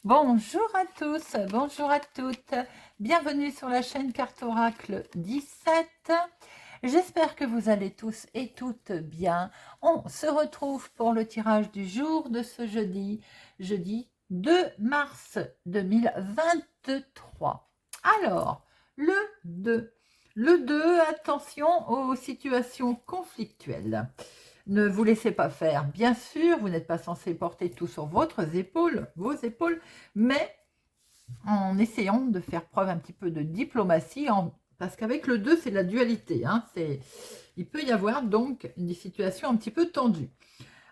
Bonjour à tous, bonjour à toutes. Bienvenue sur la chaîne Carte Oracle 17. J'espère que vous allez tous et toutes bien. On se retrouve pour le tirage du jour de ce jeudi 2 mars 2023. Alors, le 2. Le 2, attention aux situations conflictuelles. Ne vous laissez pas faire. Bien sûr, vous n'êtes pas censé porter tout sur vos épaules, mais en essayant de faire preuve un petit peu de diplomatie, parce qu'avec le 2, c'est la dualité. Hein, il peut y avoir donc des situations un petit peu tendues.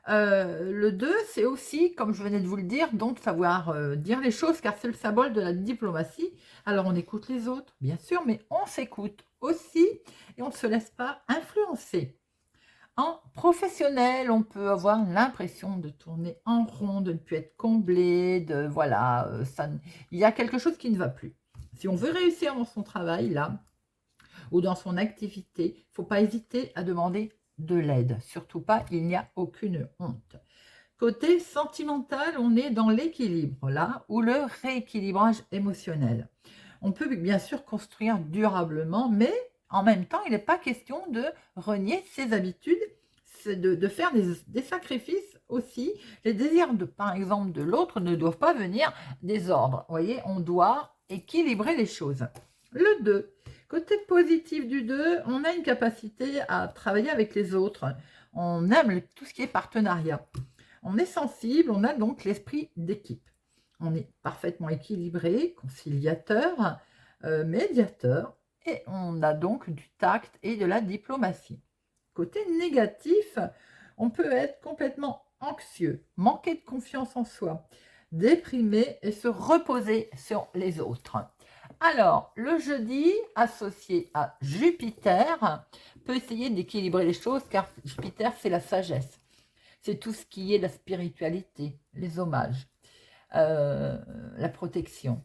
Le 2, c'est aussi, comme je venais de vous le dire, donc savoir dire les choses, car c'est le symbole de la diplomatie. Alors on écoute les autres, bien sûr, mais on s'écoute aussi et on ne se laisse pas influencer. En professionnel, on peut avoir l'impression de tourner en rond, de ne plus être comblé, voilà, il y a quelque chose qui ne va plus. Si on veut réussir dans son travail, là, ou dans son activité, il ne faut pas hésiter à demander de l'aide. Surtout pas, il n'y a aucune honte. Côté sentimental, on est dans l'équilibre, là, ou le rééquilibrage émotionnel. On peut bien sûr construire durablement, mais en même temps, il n'est pas question de renier ses habitudes, de faire des sacrifices aussi. Les désirs, par exemple, de l'autre ne doivent pas venir des ordres. Vous voyez, on doit équilibrer les choses. Le 2. Côté positif du 2, on a une capacité à travailler avec les autres. On aime tout ce qui est partenariat. On est sensible, on a donc l'esprit d'équipe. On est parfaitement équilibré, conciliateur, médiateur, et on a donc du tact et de la diplomatie. Côté négatif, on peut être complètement anxieux, manquer de confiance en soi, déprimé et se reposer sur les autres. Alors, le jeudi, associé à Jupiter, peut essayer d'équilibrer les choses, car Jupiter, c'est la sagesse. C'est tout ce qui est la spiritualité, les hommages, la protection.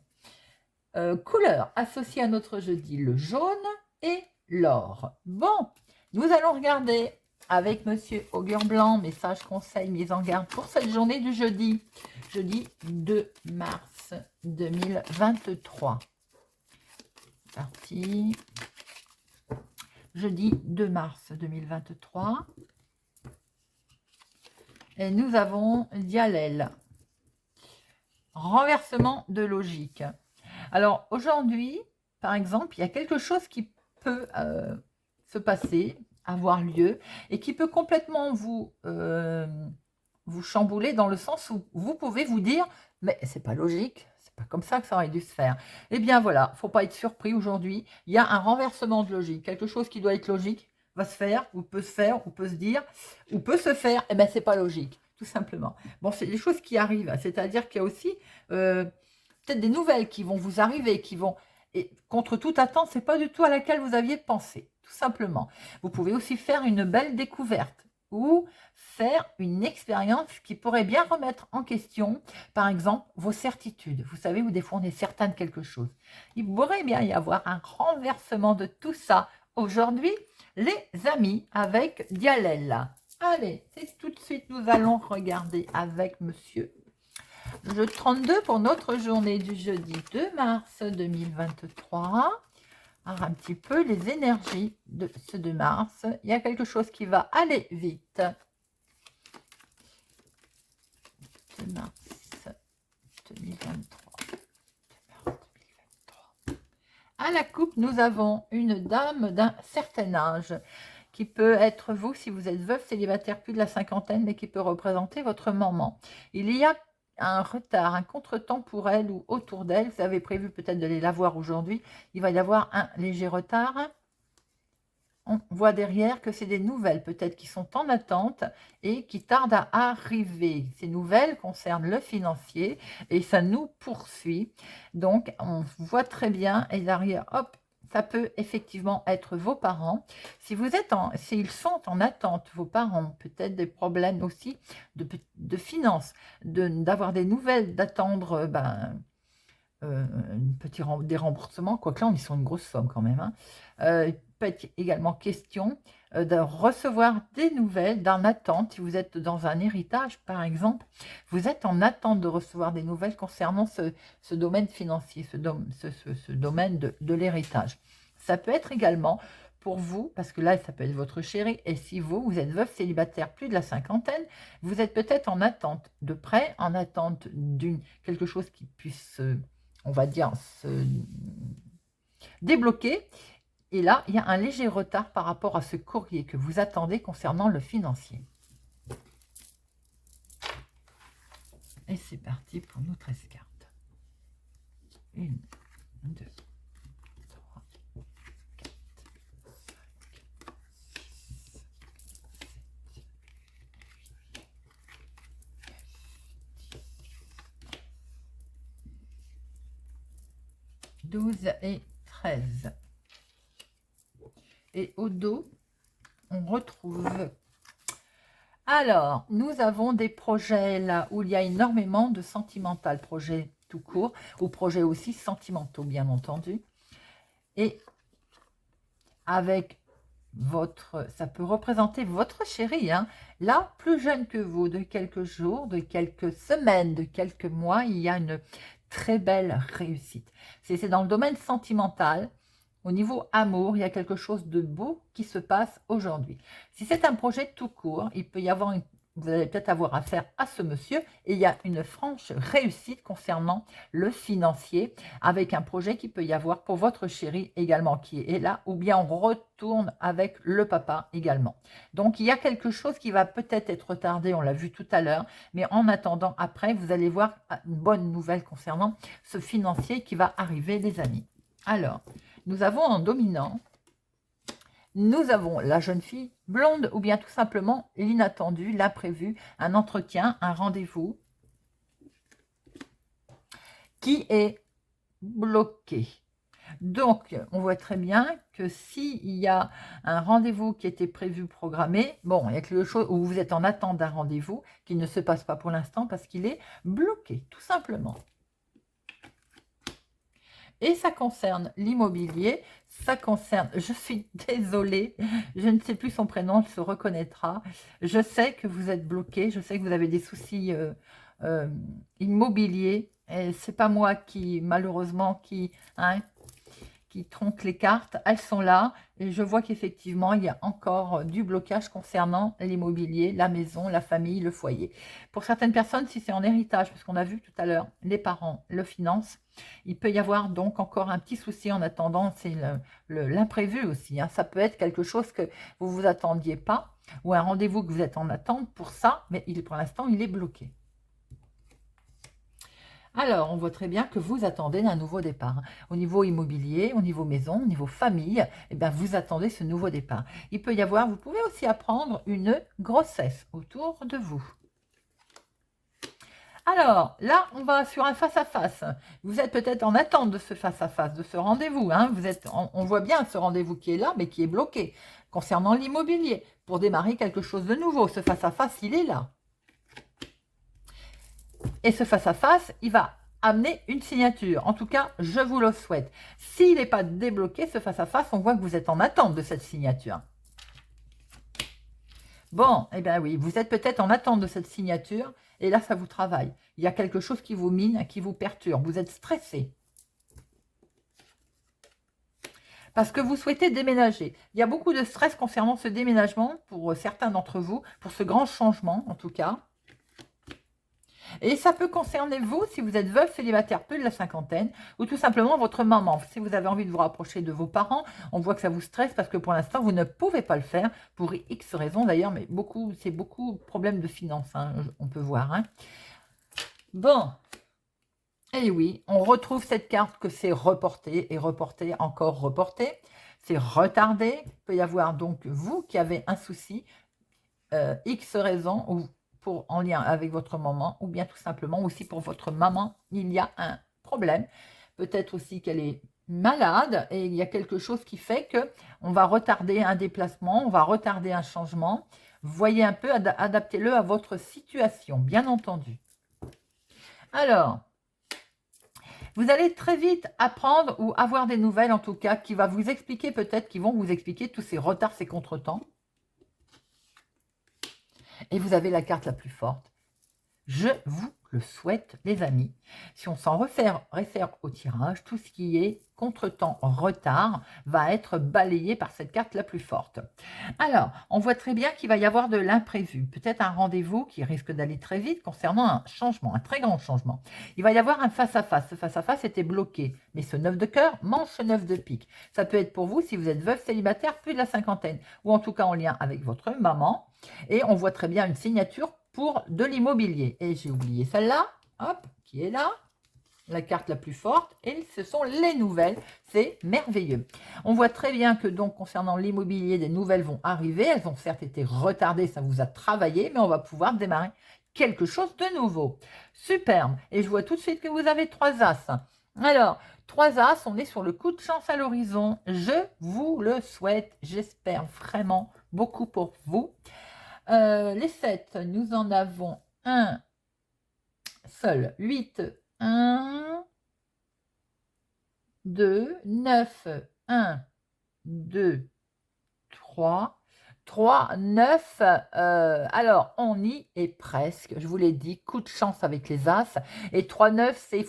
Couleur associée à notre jeudi, le jaune et l'or. Bon, nous allons regarder avec Monsieur Augure Blanc, message, conseil, mise en garde pour cette journée du jeudi 2 mars 2023. Parti. Jeudi 2 mars 2023. Et nous avons Dialel. Renversement de logique. Alors aujourd'hui, par exemple, il y a quelque chose qui peut se passer, avoir lieu, et qui peut complètement vous chambouler, dans le sens où vous pouvez vous dire « mais c'est pas logique, c'est pas comme ça que ça aurait dû se faire ». Eh bien voilà, il ne faut pas être surpris aujourd'hui, il y a un renversement de logique, quelque chose qui doit être logique va se faire, ou peut se faire, ou peut se dire, ou peut se faire, et bien c'est pas logique, tout simplement. Bon, c'est des choses qui arrivent, c'est-à-dire qu'il y a aussi peut-être des nouvelles qui vont vous arriver, qui vont, et contre toute attente, c'est pas du tout à laquelle vous aviez pensé, tout simplement. Vous pouvez aussi faire une belle découverte ou faire une expérience qui pourrait bien remettre en question, par exemple, vos certitudes. Vous savez, où des fois on est certain de quelque chose. Il pourrait bien y avoir un renversement de tout ça aujourd'hui, les amis, avec Dialel. Allez, c'est tout de suite, nous allons regarder avec monsieur le 32 pour notre journée du jeudi 2 mars 2023. Alors, un petit peu les énergies de ce 2 mars. Il y a quelque chose qui va aller vite. 2 mars 2023. 2 mars 2023. À la coupe, nous avons une dame d'un certain âge qui peut être vous, si vous êtes veuf, célibataire, plus de la cinquantaine, mais qui peut représenter votre maman. Il y a un retard, un contretemps pour elle ou autour d'elle. Vous avez prévu peut-être d'aller la voir aujourd'hui. Il va y avoir un léger retard. On voit derrière que c'est des nouvelles peut-être qui sont en attente et qui tardent à arriver. Ces nouvelles concernent le financier et ça nous poursuit. Donc, on voit très bien, et derrière, hop, ça peut effectivement être vos parents. S'ils sont en attente, vos parents, peut-être des problèmes aussi de finances, d'avoir des nouvelles, d'attendre des remboursements, quoique là, on est sur une grosse somme quand même. peut être également question de recevoir des nouvelles dans l'attente. Si vous êtes dans un héritage, par exemple, vous êtes en attente de recevoir des nouvelles concernant ce domaine financier, ce domaine de l'héritage. Ça peut être également pour vous, parce que là, ça peut être votre chéri, et si vous êtes veuf célibataire, plus de la cinquantaine, vous êtes peut-être en attente de prêt, en attente quelque chose qui puisse, on va dire, se débloquer. Et là, il y a un léger retard par rapport à ce courrier que vous attendez concernant le financier. Et c'est parti pour nos 13 cartes. 1, 2, 3, 4, 5, 6, 7, 8, 12 et 13. Et au dos, on retrouve... Alors, nous avons des projets là où il y a énormément de sentimental, projets tout court, ou projets aussi sentimentaux, bien entendu. Et avec votre... Ça peut représenter votre chéri, hein. Là, plus jeune que vous, de quelques jours, de quelques semaines, de quelques mois, il y a une très belle réussite. C'est dans le domaine sentimental. Au niveau amour, il y a quelque chose de beau qui se passe aujourd'hui. Si c'est un projet tout court, il peut y avoir vous allez peut-être avoir affaire à ce monsieur et il y a une franche réussite concernant le financier avec un projet qui peut y avoir pour votre chéri également qui est là, ou bien on retourne avec le papa également. Donc il y a quelque chose qui va peut-être être retardé, on l'a vu tout à l'heure, mais en attendant après, vous allez voir une bonne nouvelle concernant ce financier qui va arriver, les amis. Alors, nous avons en dominant, nous avons la jeune fille blonde ou bien tout simplement l'inattendu, l'imprévu, un entretien, un rendez-vous qui est bloqué. Donc, on voit très bien que s'il y a un rendez-vous qui était prévu, programmé, bon, il y a quelque chose où vous êtes en attente d'un rendez-vous qui ne se passe pas pour l'instant parce qu'il est bloqué, tout simplement. Et ça concerne l'immobilier, ça concerne, je suis désolée, je ne sais plus son prénom, elle se reconnaîtra. Je sais que vous êtes bloqué, je sais que vous avez des soucis immobiliers. Et c'est pas moi qui, malheureusement, qui tronque les cartes, elles sont là. Et je vois qu'effectivement, il y a encore du blocage concernant l'immobilier, la maison, la famille, le foyer. Pour certaines personnes, si c'est en héritage, parce qu'on a vu tout à l'heure, les parents le financent, il peut y avoir donc encore un petit souci en attendant, c'est l'imprévu aussi. Hein. Ça peut être quelque chose que vous ne vous attendiez pas, ou un rendez-vous que vous êtes en attente pour ça, mais pour l'instant, il est bloqué. Alors, on voit très bien que vous attendez un nouveau départ. Au niveau immobilier, au niveau maison, au niveau famille, eh bien, vous attendez ce nouveau départ. Il peut y avoir, vous pouvez aussi apprendre une grossesse autour de vous. Alors, là, on va sur un face-à-face. Vous êtes peut-être en attente de ce face-à-face, de ce rendez-vous. Hein. On voit bien ce rendez-vous qui est là, mais qui est bloqué. Concernant l'immobilier, pour démarrer quelque chose de nouveau, ce face-à-face, il est là. Et ce face-à-face, il va amener une signature. En tout cas, je vous le souhaite. S'il n'est pas débloqué, ce face-à-face, on voit que vous êtes en attente de cette signature. Bon, eh bien oui, vous êtes peut-être en attente de cette signature, et là, ça vous travaille. Il y a quelque chose qui vous mine, qui vous perturbe. Vous êtes stressé. Parce que vous souhaitez déménager. Il y a beaucoup de stress concernant ce déménagement, pour certains d'entre vous, pour ce grand changement, en tout cas. Et ça peut concerner vous, si vous êtes veuf, célibataire, peu de la cinquantaine, ou tout simplement votre maman. Si vous avez envie de vous rapprocher de vos parents, on voit que ça vous stresse parce que pour l'instant, vous ne pouvez pas le faire, pour X raisons d'ailleurs, mais c'est beaucoup de problèmes de finances, hein, on peut voir. Hein. Bon, et oui, on retrouve cette carte que c'est reporté, et reporté, encore reporté. C'est retardé. Il peut y avoir donc vous qui avez un souci, X raisons, ou en lien avec votre maman, ou bien tout simplement aussi pour votre maman, il y a un problème. Peut-être aussi qu'elle est malade et il y a quelque chose qui fait que on va retarder un déplacement, on va retarder un changement. Voyez un peu, adaptez-le à votre situation, bien entendu. Alors, Vous allez très vite apprendre ou avoir des nouvelles, en tout cas, qui va vous expliquer peut-être, qui vont vous expliquer tous ces retards, ces contretemps. Et vous avez la carte la plus forte. Je vous le souhaite, les amis. Si on s'en réfère au tirage, tout ce qui est contretemps, retard, va être balayé par cette carte la plus forte. Alors, on voit très bien qu'il va y avoir de l'imprévu. Peut-être un rendez-vous qui risque d'aller très vite concernant un changement, un très grand changement. Il va y avoir un face-à-face. Ce face-à-face était bloqué. Mais ce 9 de cœur mange ce 9 de pique. Ça peut être pour vous si vous êtes veuve, célibataire, plus de la cinquantaine. Ou en tout cas en lien avec votre maman. Et on voit très bien une signature pour de l'immobilier. Et j'ai oublié celle-là, hop, qui est là, la carte la plus forte, et ce sont les nouvelles, c'est merveilleux. On voit très bien que donc concernant l'immobilier, des nouvelles vont arriver, elles ont certes été retardées, ça vous a travaillé, mais on va pouvoir démarrer quelque chose de nouveau. Superbe, et je vois tout de suite que vous avez 3 as. Alors, 3 as, on est sur le coup de chance à l'horizon, je vous le souhaite, j'espère vraiment beaucoup pour vous. Les 7, nous en avons un seul. 8, 1, 2, 9, 1, 2, 3, 3, 9. Alors, on y est presque. Je vous l'ai dit, coup de chance avec les As. Et 3, 9, c'est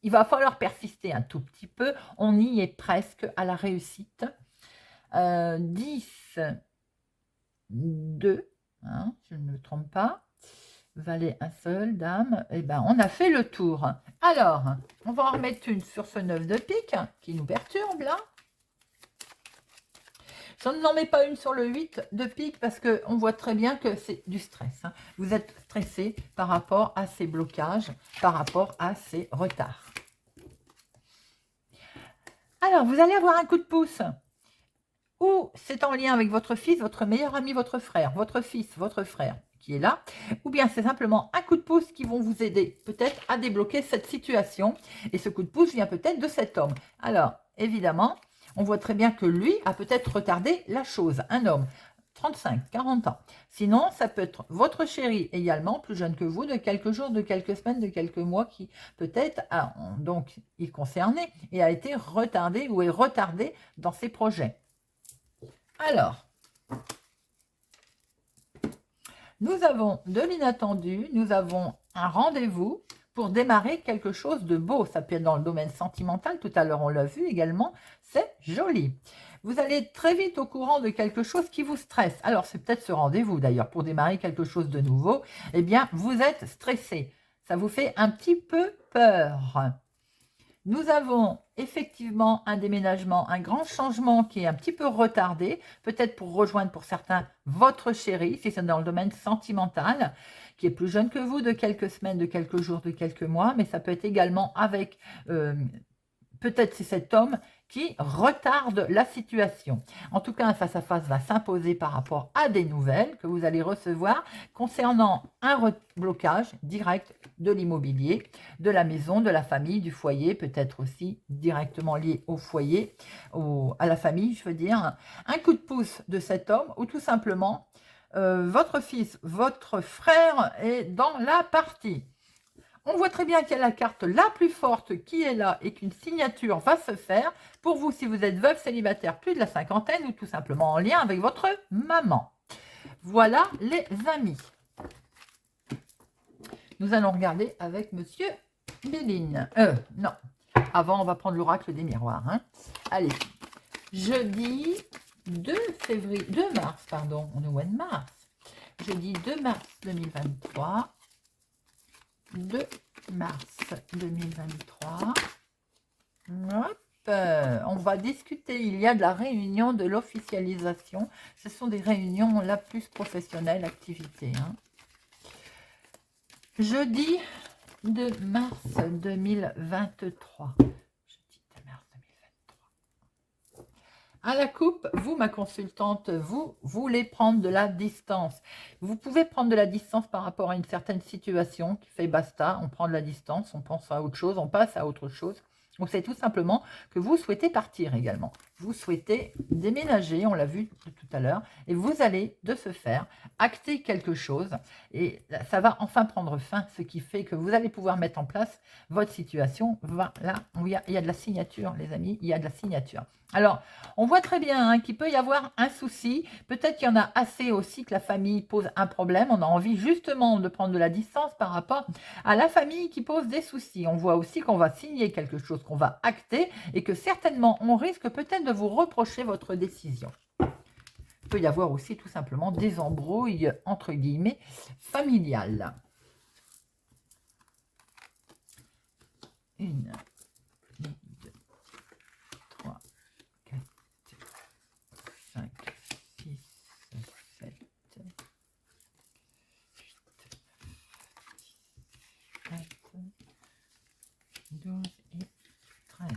il va falloir persister un tout petit peu. On y est presque à la réussite. 10, 2. Hein, je ne me trompe pas. Valet un seul, dame. Eh ben, on a fait le tour. Alors, on va en remettre une sur ce 9 de pique qui nous perturbe là. Je n'en mets pas une sur le 8 de pique parce qu'on voit très bien que c'est du stress. Hein. Vous êtes stressé par rapport à ces blocages, par rapport à ces retards. Alors, vous allez avoir un coup de pouce. Ou c'est en lien avec votre fils, votre meilleur ami, votre frère, votre fils, votre frère qui est là, ou bien c'est simplement un coup de pouce qui vont vous aider peut-être à débloquer cette situation. Et ce coup de pouce vient peut-être de cet homme. Alors, évidemment, on voit très bien que lui a peut-être retardé la chose. Un homme, 35, 40 ans. Sinon, ça peut être votre chéri également, plus jeune que vous, de quelques jours, de quelques semaines, de quelques mois, qui peut-être donc est concerné et a été retardé ou est retardé dans ses projets. Alors, nous avons de l'inattendu, nous avons un rendez-vous pour démarrer quelque chose de beau. Ça peut être dans le domaine sentimental, tout à l'heure on l'a vu également, c'est joli. Vous allez être très vite au courant de quelque chose qui vous stresse. Alors, c'est peut-être ce rendez-vous d'ailleurs, pour démarrer quelque chose de nouveau. Eh bien, vous êtes stressé. Ça vous fait un petit peu peur. Nous avons effectivement un déménagement, un grand changement qui est un petit peu retardé, peut-être pour rejoindre pour certains votre chéri, si c'est dans le domaine sentimental, qui est plus jeune que vous, de quelques semaines, de quelques jours, de quelques mois, mais ça peut être également avec, peut-être c'est cet homme qui retarde la situation. En tout cas, un face-à-face va s'imposer par rapport à des nouvelles que vous allez recevoir concernant un blocage direct de l'immobilier, de la maison, de la famille, du foyer, peut-être aussi directement lié au foyer, à la famille, je veux dire. Un coup de pouce de cet homme ou tout simplement votre fils, votre frère est dans la partie. On voit très bien qu'il y a la carte la plus forte qui est là et qu'une signature va se faire pour vous si vous êtes veuve, célibataire, plus de la cinquantaine ou tout simplement en lien avec votre maman. Voilà les amis. Nous allons regarder avec monsieur Béline. Non. Avant, on va prendre l'oracle des miroirs. Hein. Allez. Jeudi 2 février, 2 mars, pardon. On est au mois de mars. Jeudi 2 mars 2023. 2 mars 2023. Hop, on va discuter. Il y a de la réunion de l'officialisation. Ce sont des réunions la plus professionnelle activité. Hein. Jeudi 2 mars 2023. Jeudi 2 mars 2023. À la coupe, vous, ma consultante, vous voulez prendre de la distance. Vous pouvez prendre de la distance par rapport à une certaine situation qui fait basta. On prend de la distance, on pense à autre chose, on passe à autre chose. Ou c'est tout simplement que vous souhaitez partir également. Vous souhaitez déménager, on l'a vu tout à l'heure, et vous allez de ce faire acter quelque chose. Et ça va enfin prendre fin, ce qui fait que vous allez pouvoir mettre en place votre situation. Voilà, il y a de la signature, les amis, il y a de la signature. Alors, on voit très bien hein, qu'il peut y avoir un souci. Peut-être qu'il y en a assez aussi que la famille pose un problème. On a envie justement de prendre de la distance par rapport à la famille qui pose des soucis. On voit aussi qu'on va signer quelque chose, qu'on va acter et que certainement on risque peut-être de vous reprocher votre décision. Il peut y avoir aussi tout simplement des embrouilles entre guillemets familiales. Une, deux, trois, 4, 5, 6, 7, 8, 9, 12 et 13.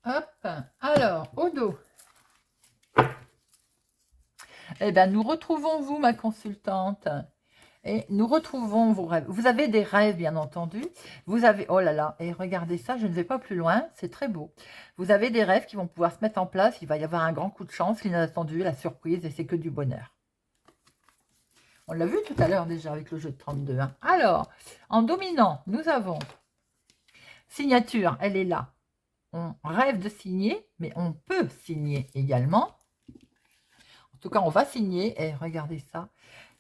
Hop, alors, au dos. Eh bien, nous retrouvons vous, ma consultante, et nous retrouvons vos rêves. Vous avez des rêves, bien entendu. Vous avez, oh là là, et regardez ça, je ne vais pas plus loin, c'est très beau. Vous avez des rêves qui vont pouvoir se mettre en place, il va y avoir un grand coup de chance, l'inattendu, la surprise, et c'est que du bonheur. On l'a vu tout à l'heure déjà avec le jeu de 32. Hein. Alors, en dominant, nous avons signature, elle est là. On rêve de signer, mais on peut signer également. En tout cas, on va signer. Et regardez ça.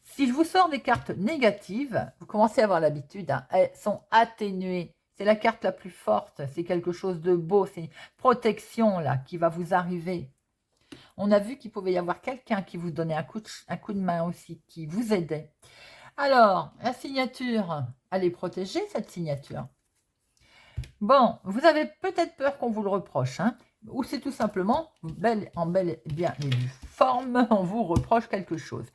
Si je vous sors des cartes négatives, vous commencez à avoir l'habitude. Hein, elles sont atténuées. C'est la carte la plus forte. C'est quelque chose de beau. C'est une protection là qui va vous arriver. On a vu qu'il pouvait y avoir quelqu'un qui vous donnait un coup de main aussi, qui vous aidait. Alors, la signature, elle est protégée, cette signature. Bon, vous avez peut-être peur qu'on vous le reproche, hein, ou c'est tout simplement, en belle et bien et due forme, on vous reproche quelque chose.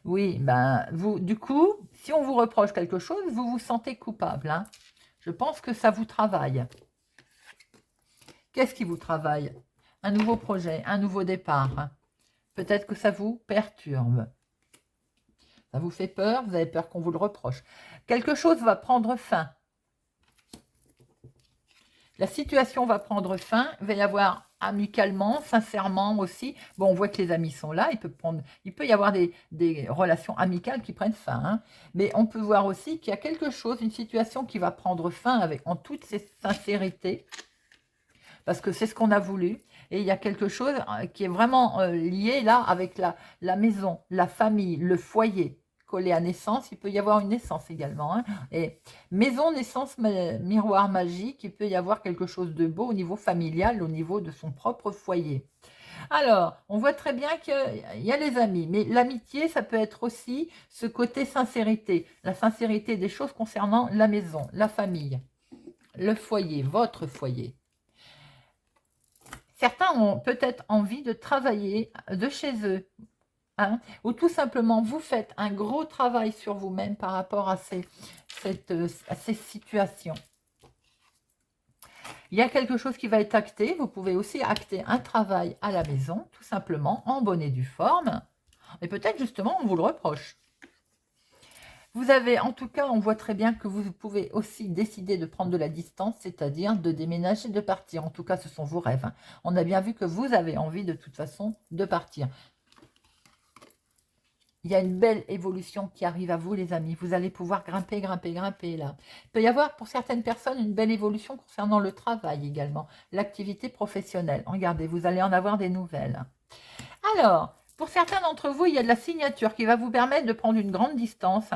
Oui, ben, vous, du coup, si on vous reproche quelque chose, vous vous sentez coupable. Hein. Je pense que ça vous travaille. Qu'est-ce qui vous travaille? Un nouveau projet, un nouveau départ. Hein. Peut-être que ça vous perturbe. Ça vous fait peur, vous avez peur qu'on vous le reproche. Quelque chose va prendre fin. La situation va prendre fin, il va y avoir amicalement, sincèrement aussi. Bon, on voit que les amis sont là, il peut y avoir des relations amicales qui prennent fin. Hein. Mais on peut voir aussi qu'il y a quelque chose, une situation qui va prendre fin en toute sincérité, parce que c'est ce qu'on a voulu. Et il y a quelque chose qui est vraiment lié là avec la maison, la famille, le foyer. Collé à naissance, il peut y avoir une naissance également. Hein. Et maison, naissance, miroir magique, il peut y avoir quelque chose de beau au niveau familial, au niveau de son propre foyer. Alors, on voit très bien qu'il y a les amis, mais l'amitié, ça peut être aussi ce côté sincérité, la sincérité des choses concernant la maison, la famille, le foyer, votre foyer. Certains ont peut-être envie de travailler de chez eux. Hein, ou tout simplement, vous faites un gros travail sur vous-même par rapport à ces situations. Il y a quelque chose qui va être acté. Vous pouvez aussi acter un travail à la maison, tout simplement, en bonne et due forme. Et peut-être justement, on vous le reproche. Vous avez, en tout cas, on voit très bien que vous pouvez aussi décider de prendre de la distance, c'est-à-dire de déménager, de partir. En tout cas, ce sont vos rêves. Hein. On a bien vu que vous avez envie de toute façon de partir. Il y a une belle évolution qui arrive à vous, les amis. Vous allez pouvoir grimper, grimper, grimper, là. Il peut y avoir, pour certaines personnes, une belle évolution concernant le travail également, l'activité professionnelle. Regardez, vous allez en avoir des nouvelles. Alors, pour certains d'entre vous, il y a de la signature qui va vous permettre de prendre une grande distance.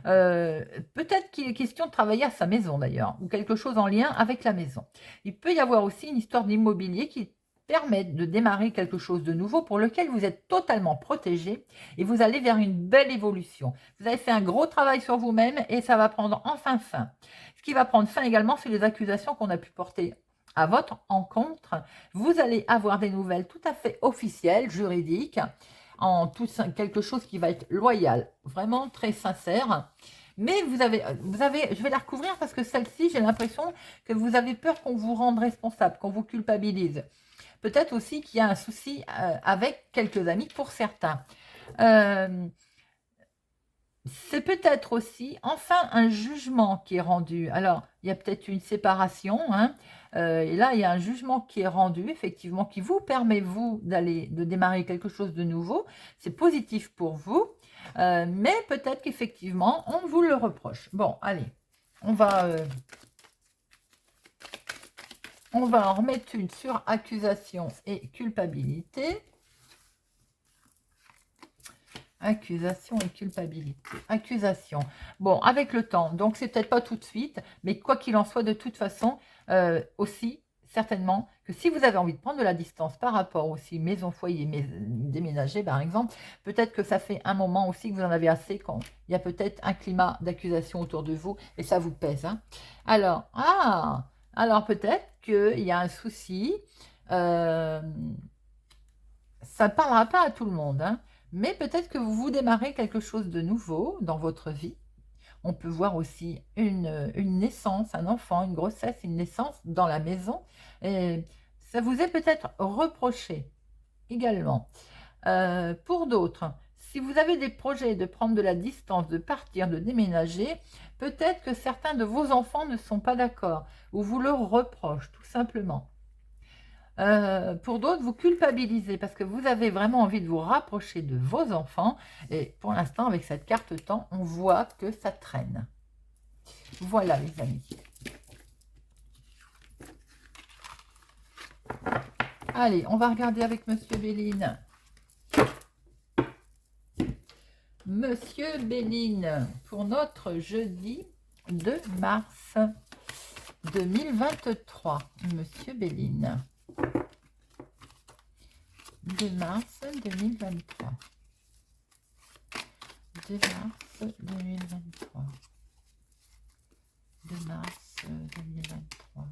Peut-être qu'il est question de travailler à sa maison, d'ailleurs, ou quelque chose en lien avec la maison. Il peut y avoir aussi une histoire d'immobilier qui permettre de démarrer quelque chose de nouveau pour lequel vous êtes totalement protégé et vous allez vers une belle évolution. Vous avez fait un gros travail sur vous-même et ça va prendre enfin fin. Ce qui va prendre fin également, c'est les accusations qu'on a pu porter à votre encontre. Vous allez avoir des nouvelles tout à fait officielles, juridiques, en tout quelque chose qui va être loyal, vraiment très sincère. Mais je vais la recouvrir parce que celle-ci, j'ai l'impression que vous avez peur qu'on vous rende responsable, qu'on vous culpabilise. Peut-être aussi qu'il y a un souci avec quelques amis pour certains. C'est peut-être aussi, enfin, un jugement qui est rendu. Alors, il y a peut-être une séparation, hein, et là, il y a un jugement qui est rendu, effectivement, qui vous permet, vous, de démarrer quelque chose de nouveau. C'est positif pour vous, mais peut-être qu'effectivement, on vous le reproche. Bon, allez, on va en remettre une sur accusation et culpabilité. Accusation et culpabilité. Accusation. Bon, avec le temps, donc c'est peut-être pas tout de suite, mais quoi qu'il en soit, de toute façon, aussi, certainement, que si vous avez envie de prendre de la distance par rapport aussi maison, foyer, déménager, par exemple, peut-être que ça fait un moment aussi que vous en avez assez quand il y a peut-être un climat d'accusation autour de vous et ça vous pèse. Hein. Alors peut-être qu'il y a un souci, ça ne parlera pas à tout le monde, hein, mais peut-être que vous démarrez quelque chose de nouveau dans votre vie. On peut voir aussi une naissance, un enfant, une grossesse, une naissance dans la maison. Et ça vous est peut-être reproché également. Pour d'autres, si vous avez des projets de prendre de la distance, de partir, de déménager, peut-être que certains de vos enfants ne sont pas d'accord ou vous le reprochent tout simplement. Pour d'autres, vous culpabilisez parce que vous avez vraiment envie de vous rapprocher de vos enfants. Et pour l'instant, avec cette carte temps, on voit que ça traîne. Voilà, les amis. Allez, on va regarder avec Monsieur Béline. Monsieur Béline, pour notre jeudi 2 mars 2023. Monsieur Béline. 2 mars 2023. 2 mars 2023. 2 mars 2023.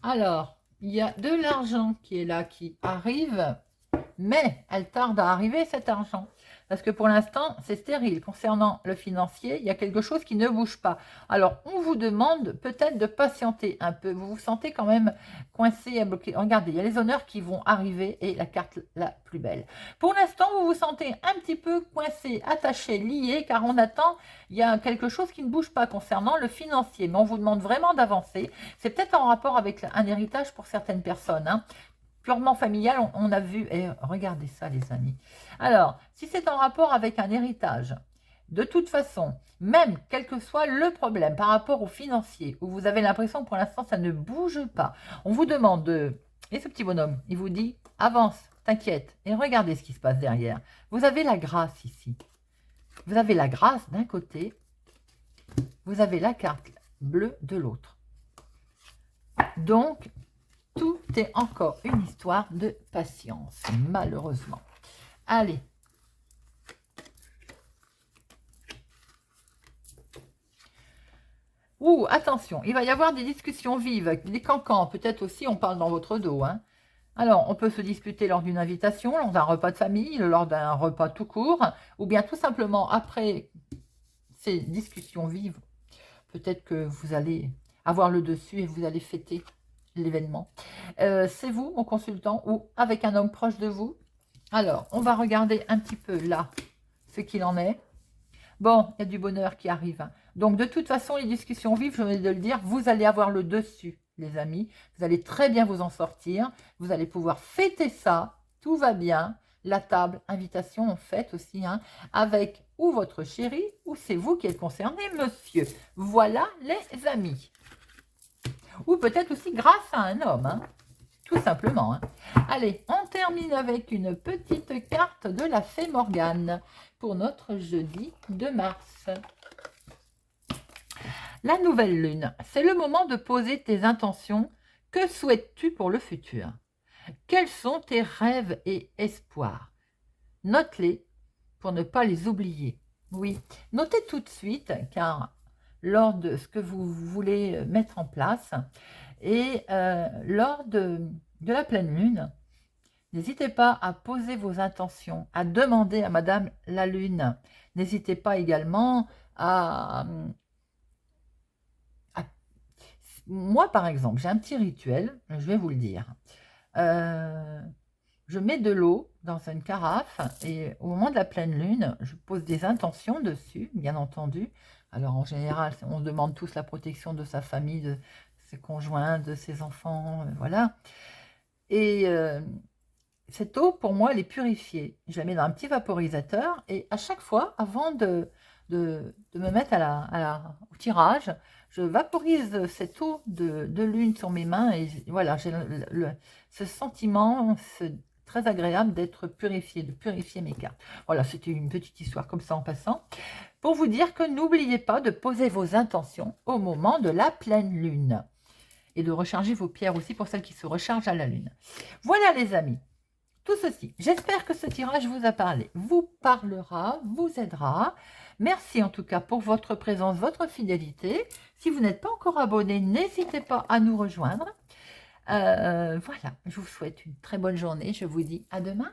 Alors, il y a de l'argent qui est là, qui arrive, mais elle tarde à arriver, cet argent. Parce que pour l'instant, c'est stérile. Concernant le financier, il y a quelque chose qui ne bouge pas. Alors, on vous demande peut-être de patienter un peu. Vous vous sentez quand même coincé, bloqué. Regardez, il y a les honneurs qui vont arriver et la carte la plus belle. Pour l'instant, vous vous sentez un petit peu coincé, attaché, lié, car on attend, il y a quelque chose qui ne bouge pas concernant le financier. Mais on vous demande vraiment d'avancer. C'est peut-être en rapport avec un héritage pour certaines personnes, hein. Purement familial, on a vu, et regardez ça les amis. Alors, si c'est en rapport avec un héritage, de toute façon, même quel que soit le problème par rapport au financier, où vous avez l'impression que pour l'instant ça ne bouge pas, on vous demande de... Et ce petit bonhomme, il vous dit, avance, t'inquiète, et regardez ce qui se passe derrière. Vous avez la grâce ici. Vous avez la grâce d'un côté, vous avez la carte bleue de l'autre. Donc, tout est encore une histoire de patience, malheureusement. Allez. Ouh, attention, il va y avoir des discussions vives, des cancans. Peut-être aussi, on parle dans votre dos. Hein. Alors, on peut se disputer lors d'une invitation, lors d'un repas de famille, lors d'un repas tout court, ou bien tout simplement après ces discussions vives. Peut-être que vous allez avoir le dessus et vous allez fêter l'événement. C'est vous, mon consultant, ou avec un homme proche de vous. Alors, on va regarder un petit peu là ce qu'il en est. Bon, il y a du bonheur qui arrive. Hein. Donc, de toute façon, les discussions vives, je venais de le dire, vous allez avoir le dessus, les amis. Vous allez très bien vous en sortir. Vous allez pouvoir fêter ça. Tout va bien. La table, invitation, on fête aussi, hein, avec ou votre chéri, ou c'est vous qui êtes concerné, monsieur. Voilà, les amis. Ou peut-être aussi grâce à un homme, hein, tout simplement. Hein. Allez, on termine avec une petite carte de la Fée Morgane pour notre jeudi 2 mars. La nouvelle lune, c'est le moment de poser tes intentions. Que souhaites-tu pour le futur? Quels sont tes rêves et espoirs? Note-les pour ne pas les oublier. Oui, notez tout de suite, car lors de ce que vous voulez mettre en place et lors de la pleine lune, N'hésitez pas à poser vos intentions, à demander à Madame la Lune. N'hésitez pas également à moi, par exemple, j'ai un petit rituel, je vais vous le dire. Je mets de l'eau dans une carafe et au moment de la pleine lune, je pose des intentions dessus, bien entendu. Alors en général, on demande tous la protection de sa famille, de ses conjoints, de ses enfants, voilà. Et cette eau, pour moi, elle est purifiée. Je la mets dans un petit vaporisateur et à chaque fois, avant de me mettre au tirage, je vaporise cette eau de lune sur mes mains et voilà, j'ai ce sentiment très agréable d'être purifié, de purifier mes cartes. Voilà, c'était une petite histoire comme ça en passant. Pour vous dire que n'oubliez pas de poser vos intentions au moment de la pleine lune. Et de recharger vos pierres aussi pour celles qui se rechargent à la lune. Voilà les amis. Tout ceci, j'espère que ce tirage vous a parlé, vous parlera, vous aidera. Merci en tout cas pour votre présence, votre fidélité. Si vous n'êtes pas encore abonné, n'hésitez pas à nous rejoindre. Voilà, je vous souhaite une très bonne journée. Je vous dis à demain.